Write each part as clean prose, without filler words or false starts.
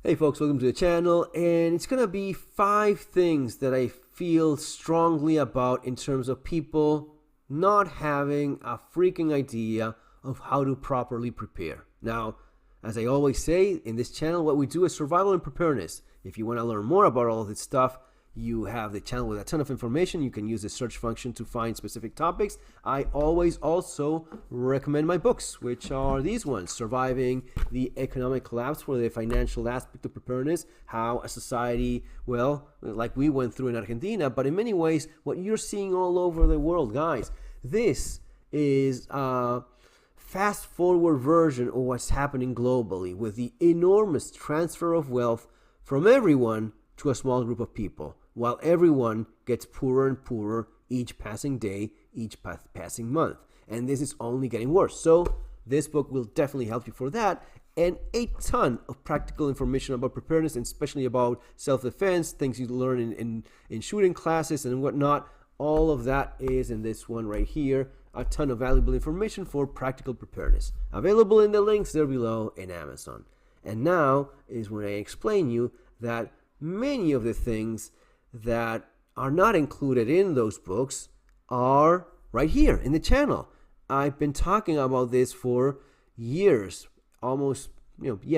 Hey folks, welcome to the channel, and it's gonna be 5 things that I feel strongly about in terms of people not having a freaking idea of how to properly prepare. Now, as I always say in this channel, what we do is survival and preparedness. If you want to learn more about all of this stuff, you have the channel with a ton of information. You can use the search function to find specific topics. I always also recommend my books, which are these ones: Surviving the Economic Collapse for the Financial Aspect of Preparedness, how a society, well, like we went through in Argentina, but in many ways, what you're seeing all over the world, guys. This is a fast forward version of what's happening globally with the enormous transfer of wealth from everyone to a small group of people, while everyone gets poorer and poorer each passing day, each passing month. And this is only getting worse. So this book will definitely help you for that, and a ton of practical information about preparedness, and especially about self-defense, things you learn in shooting classes and whatnot. All of that is in this one right here. A ton of valuable information for practical preparedness. Available in the links there below in Amazon. And now is when I explain you that many of the things that are not included in those books are right here in the channel. I've been talking about this for years, almost,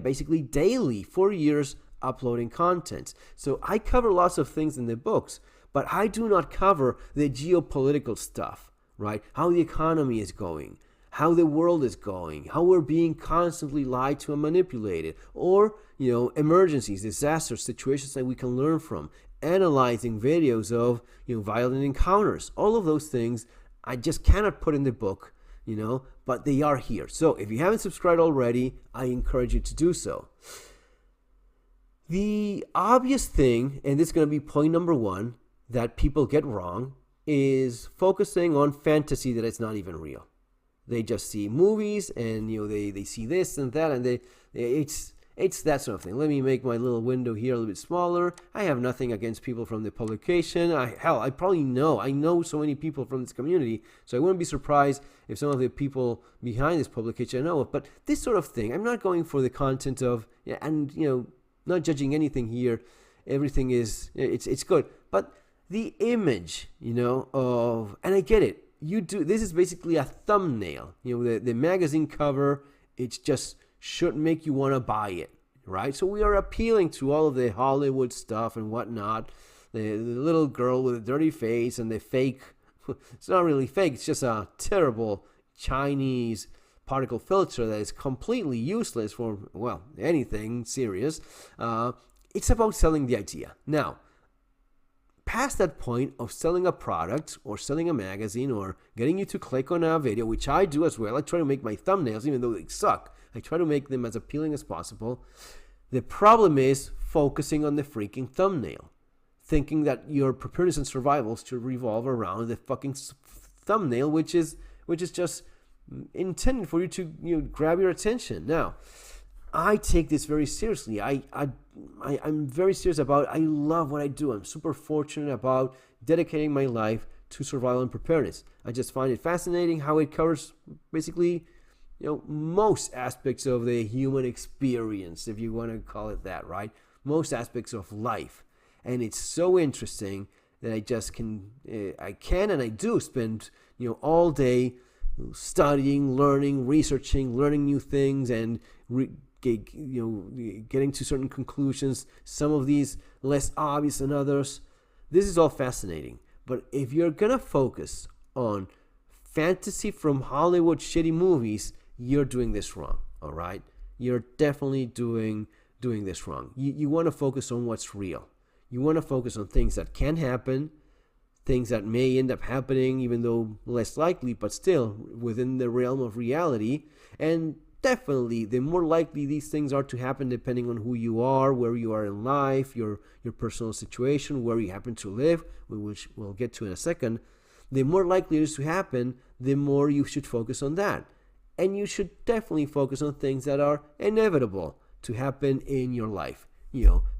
basically daily, for years, uploading content. So I cover lots of things in the books, but I do not cover the geopolitical stuff, right? How the economy is going, how the world is going, how we're being constantly lied to and manipulated, or, emergencies, disasters, situations that we can learn from, analyzing videos of, violent encounters. All of those things I just cannot put in the book, but they are here. So if you haven't subscribed already, I encourage you to do so. The obvious thing, and this is going to be point number 1, that people get wrong is focusing on fantasy that it's not even real. They just see movies and they see this and that, and it's that sort of thing. Let me make my little window here a little bit smaller. I have nothing against people from the publication. I know so many people from this community, so I wouldn't be surprised if some of the people behind this publication I know of. But this sort of thing, I'm not going for the content of, not judging anything here. Everything is, it's good. But the image, of, and I get it. This is basically a thumbnail. The magazine cover, it just should make you want to buy it, right? So we are appealing to all of the Hollywood stuff and whatnot. The little girl with a dirty face and the fake, it's not really fake, it's just a terrible Chinese particle filter that is completely useless for, anything serious. It's about selling the idea. Now, past that point of selling a product or selling a magazine or getting you to click on a video, which I do as well. I try to make my thumbnails, even though they suck, I try to make them as appealing as possible. The problem is focusing on the freaking thumbnail, thinking that your preparedness and survival should revolve around the fucking thumbnail, which is just intended for you to grab your attention. Now, I take this very seriously. I'm very serious about it. I love what I do. I'm super fortunate about dedicating my life to survival and preparedness. I just find it fascinating how it covers basically, most aspects of the human experience, if you want to call it that, right? Most aspects of life. And it's so interesting that I do spend, all day studying, learning, researching, learning new things, and getting to certain conclusions, some of these less obvious than others. This is all fascinating. But if you're gonna focus on fantasy from Hollywood shitty movies, you're doing this wrong. All right, you're definitely doing this wrong. You want to focus on what's real. You want to focus on things that can happen, things that may end up happening, even though less likely, but still within the realm of reality. And definitely, the more likely these things are to happen, depending on who you are, where you are in life, your personal situation, where you happen to live, which we'll get to in a second, the more likely it is to happen, the more you should focus on that. And you should definitely focus on things that are inevitable to happen in your life.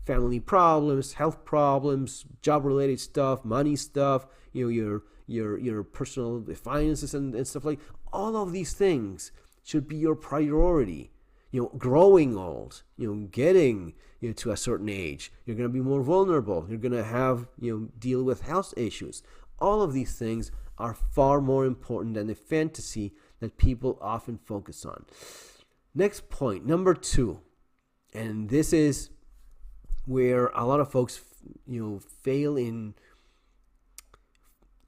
Family problems, health problems, job-related stuff, money stuff, your personal finances and stuff like. All of these things should be your priority. growing old, getting to a certain age, you're going to be more vulnerable. You're going to have, deal with health issues. All of these things are far more important than the fantasy that people often focus on. Next point, number 2, and this is where a lot of folks, fail in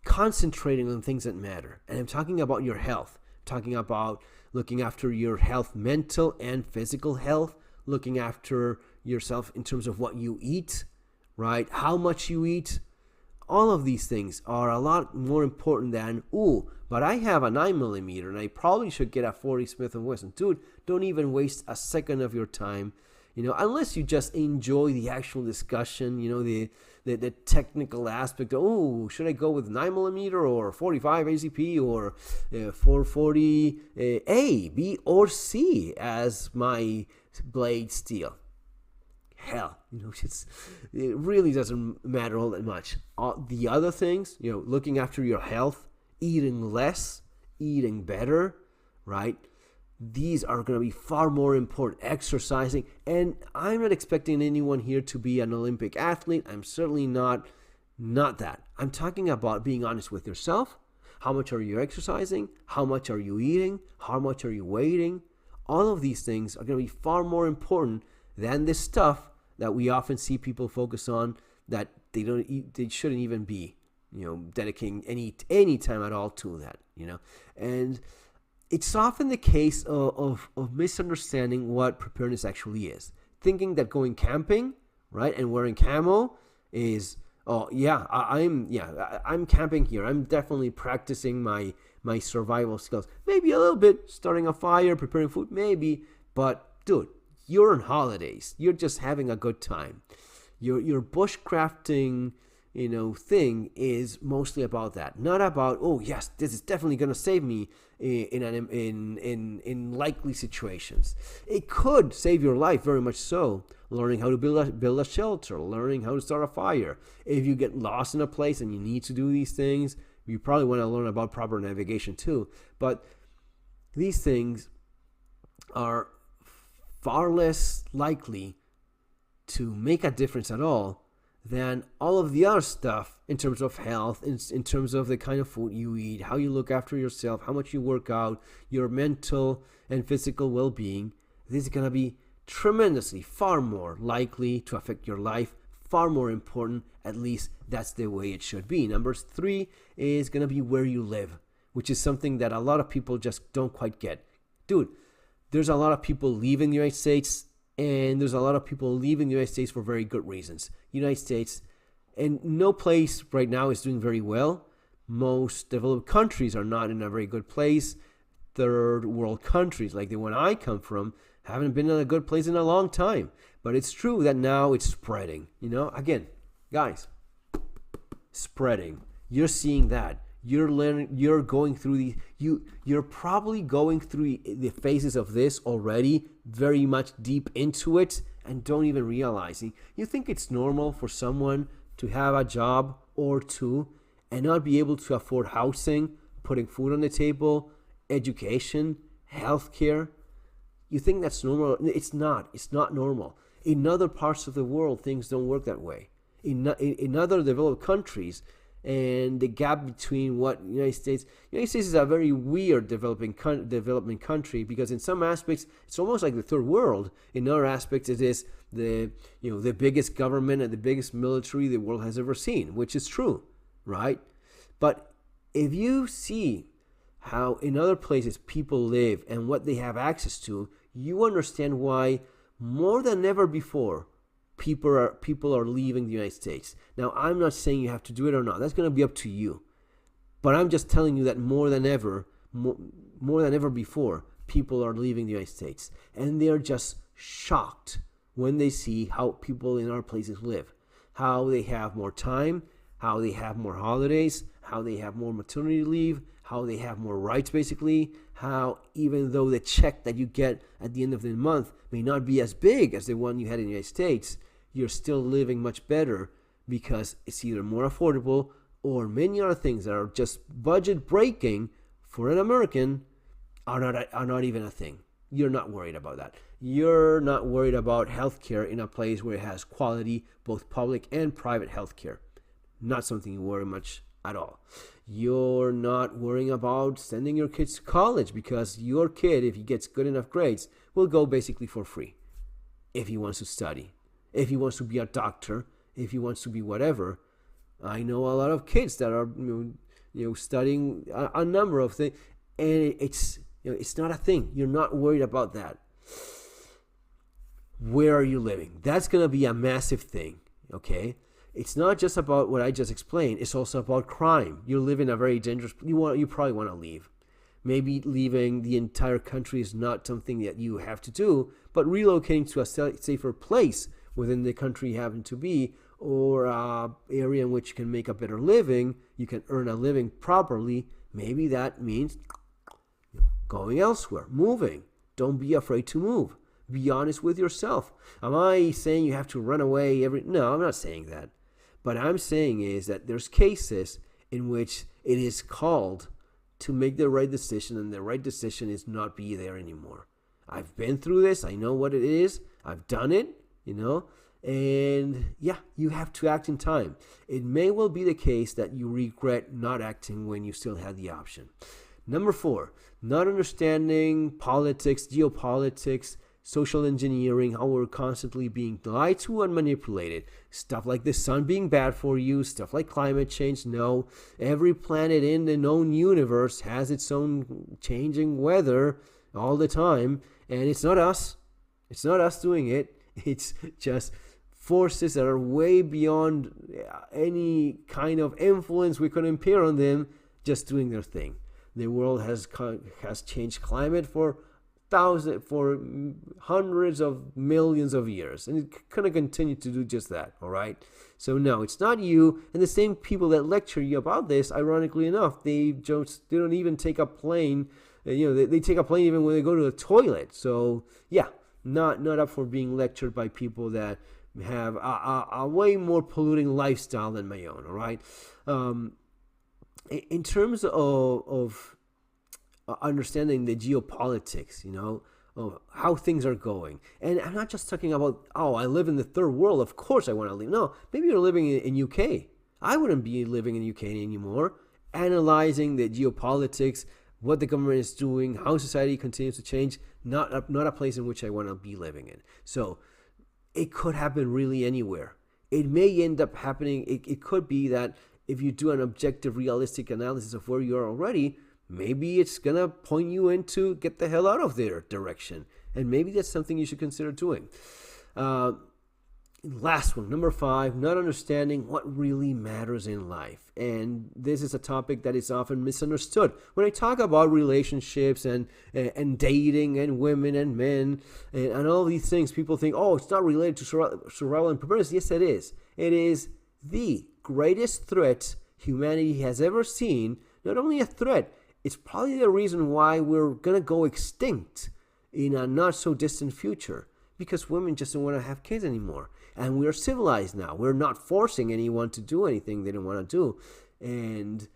concentrating on things that matter. And I'm talking about your health. I'm talking about looking after your health, mental and physical health, looking after yourself in terms of what you eat, right? How much you eat. All of these things are a lot more important than, but I have a 9mm and I probably should get a 40 Smith & Wesson. Dude, don't even waste a second of your time, unless you just enjoy the actual discussion, the technical aspect of, should I go with 9mm or 45 ACP or 440 A, B, or C as my blade steel? Hell, it really doesn't matter all that much. The other things, looking after your health, eating less, eating better, right? These are going to be far more important. Exercising, and I'm not expecting anyone here to be an Olympic athlete. I'm certainly not that. I'm talking about being honest with yourself. How much are you exercising? How much are you eating? How much are you waiting? All of these things are going to be far more important than this stuff that we often see people focus on that they shouldn't even be, dedicating any time at all to that, and it's often the case of misunderstanding what preparedness actually is. Thinking that going camping, right, and wearing camo is, I'm camping here. I'm definitely practicing my survival skills. Maybe a little bit, starting a fire, preparing food, maybe. But, dude, you're on holidays. You're just having a good time. Your bushcrafting thing is mostly about that, not about, yes, this is definitely going to save me in likely situations. It could save your life, very much so. Learning how to build a shelter, learning how to start a fire. If you get lost in a place and you need to do these things, you probably want to learn about proper navigation too. But these things are far less likely to make a difference at all than all of the other stuff in terms of health, in terms of the kind of food you eat, how you look after yourself, how much you work out, your mental and physical well-being. This is going to be tremendously far more likely to affect your life, far more important. At least that's the way it should be. Number 3 is going to be where you live, which is something that a lot of people just don't quite get. Dude, there's a lot of people leaving the United States, and there's a lot of people leaving the United States for very good reasons. United States, and no place right now is doing very well. Most developed countries are not in a very good place. Third world countries, like the one I come from, haven't been in a good place in a long time. But it's true that now it's spreading. Again, guys, spreading. You're seeing that. You're learning. You're going through you're probably going through the phases of this already, very much deep into it, and don't even realize it. You think it's normal for someone to have a job or two and not be able to afford housing, putting food on the table, education, healthcare? You think that's normal? It's not. It's not normal. In other parts of the world, things don't work that way. In other developed countries, and the gap between what United States is a very weird development country, because in some aspects it's almost like the third world. In other aspects, it is the biggest government and the biggest military the world has ever seen, which is true, right? But if you see how in other places people live and what they have access to, you understand why more than ever before people are leaving the United States. Now, I'm not saying you have to do it or not. That's going to be up to you. But I'm just telling you that more than ever before, people are leaving the United States. And they're just shocked when they see how people in our places live. How they have more time, how they have more holidays, how they have more maternity leave, how they have more rights, basically, how even though the check that you get at the end of the month may not be as big as the one you had in the United States, you're still living much better because it's either more affordable or many other things that are just budget breaking for an American are not even a thing. You're not worried about that. You're not worried about healthcare in a place where it has quality, both public and private healthcare. Not something you worry much at all. You're not worrying about sending your kids to college because your kid, if he gets good enough grades, will go basically for free if he wants to study, if he wants to be a doctor, if he wants to be whatever. I know a lot of kids that are studying a number of things, and it's not a thing. You're not worried about that. Where are you living? That's going to be a massive thing, okay? It's not just about what I just explained. It's also about crime. You live in a very dangerous. You probably want to leave. Maybe leaving the entire country is not something that you have to do, but relocating to a safer place within the country you happen to be, or an area in which you can make a better living, you can earn a living properly. Maybe that means going elsewhere, moving. Don't be afraid to move. Be honest with yourself. Am I saying you have to run away No, I'm not saying that. But I'm saying is that there's cases in which it is called to make the right decision, and the right decision is not be there anymore. I've been through this. I know what it is. I've done it, and yeah, you have to act in time. It may well be the case that you regret not acting when you still had the option. Number 4, not understanding politics, geopolitics, social engineering, how we're constantly being lied to and manipulated. Stuff like the sun being bad for you, stuff like climate change. No, every planet in the known universe has its own changing weather all the time, and it's not us. It's not us doing it. It's just forces that are way beyond any kind of influence we could impose on them, just doing their thing. The world has changed climate for hundreds of millions of years, and it's going to continue to do just that. All right, so no, it's not you. And the same people that lecture you about this, ironically enough, they don't even take a plane. They take a plane even when they go to the toilet. So yeah, not up for being lectured by people that have a way more polluting lifestyle than my own. All right, in terms of understanding the geopolitics, of how things are going. And I'm not just talking about, I live in the third world, of course I want to leave. No, maybe you're living in UK. I wouldn't be living in UK anymore. Analyzing the geopolitics, what the government is doing, how society continues to change, not a place in which I want to be living in. So it could happen really anywhere. It may end up happening, it could be that if you do an objective, realistic analysis of where you are already, maybe it's going to point you into get the hell out of their direction. And maybe that's something you should consider doing. Last one, number 5, not understanding what really matters in life. And this is a topic that is often misunderstood. When I talk about relationships and dating and women and men and all these things, people think, it's not related to survival and preparedness. Yes, it is. It is the greatest threat humanity has ever seen. Not only a threat, it's probably the reason why we're going to go extinct in a not so distant future, because women just don't want to have kids anymore. And we're civilized now. We're not forcing anyone to do anything they don't want to do. And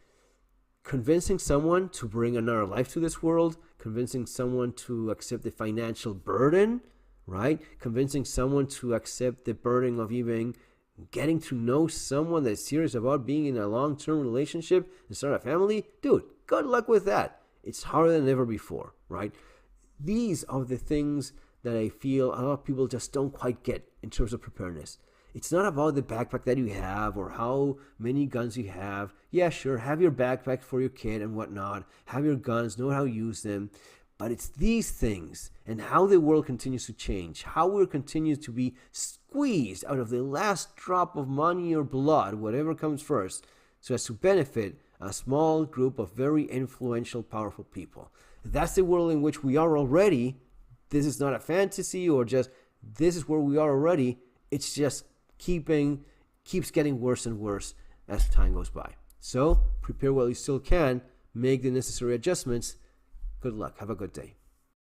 convincing someone to bring another life to this world, convincing someone to accept the financial burden, right? Convincing someone to accept the burden of even getting to know someone that's serious about being in a long-term relationship and start a family. Dude, good luck with that. It's harder than ever before, right? These are the things that I feel a lot of people just don't quite get in terms of preparedness. It's not about the backpack that you have or how many guns you have. Yeah, sure, have your backpack for your kid and whatnot. Have your guns, know how to use them. But it's these things and how the world continues to change, how we continue to be squeezed out of the last drop of money or blood, whatever comes first, so as to benefit a small group of very influential, powerful people. That's the world in which we are already. This is not a fantasy or just this is where we are already. It's just keeps getting worse and worse as time goes by. So prepare while you still can. Make the necessary adjustments. Good luck. Have a good day.